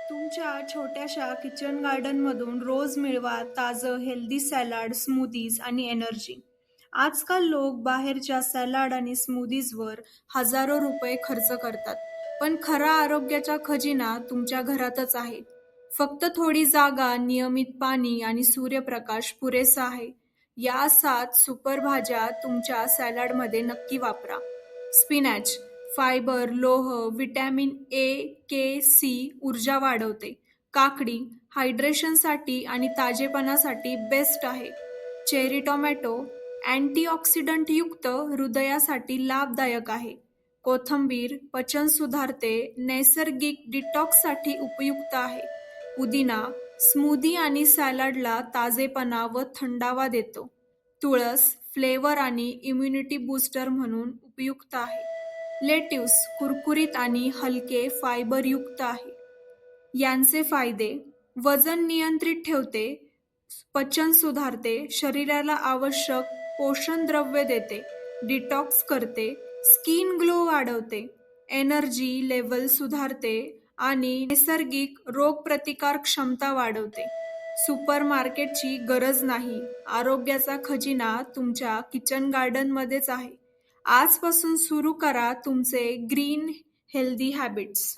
तुमच्या छोट्याशा किचन गार्डनमधून रोज मिळवा ताजं हेल्दी सॅलाड, स्मूदीज आणि एनर्जी. आजकाल लोक बाहेरच्या सॅलाड आणि स्मूदीजवर हजारो रुपये खर्च करतात. पण खरा आरोग्याचा खजिना तुमच्या घरातच आहे. फक्त थोडी जागा, नियमित पाणी आणि सूर्यप्रकाश पुरेसा आहे. या 7 सुपर भाज्या तुमच्या सॅलाडमध्ये नक्की वापरा. स्पिनॅच फायबर, लोह, व्हिटॅमिन ए, के, सी ऊर्जा वाढवते. काकडी हायड्रेशनसाठी आणि ताजेपणासाठी बेस्ट आहे. चेरी टोमॅटो अँटीऑक्सिडंटयुक्त, हृदयासाठी लाभदायक आहे. कोथिंबीर पचन सुधारते, नैसर्गिक डिटॉक्ससाठी उपयुक्त आहे. पुदिना स्मूदी आणि सॅलडला ताजेपणा व थंडावा देतो. तुळस फ्लेवर आणि इम्युनिटी बूस्टर म्हणून उपयुक्त आहे. लेट्युस कुरकुरीत आणि हलके फायबरयुक्त आहे. यांचे फायदे: वजन नियंत्रित ठेवते, पचन सुधारते, शरीराला आवश्यक पोषण द्रव्ये देते, डिटॉक्स करते, स्किन ग्लो वाढवते, एनर्जी लेव्हल सुधारते आणि नैसर्गिक रोगप्रतिकार क्षमता वाढवते. सुपरमार्केटची गरज नाही, आरोग्याचा खजिना तुमच्या किचन गार्डनमध्येच आहे. आजपासून सुरू करा तुमचे ग्रीन हेल्दी हॅबिट्स.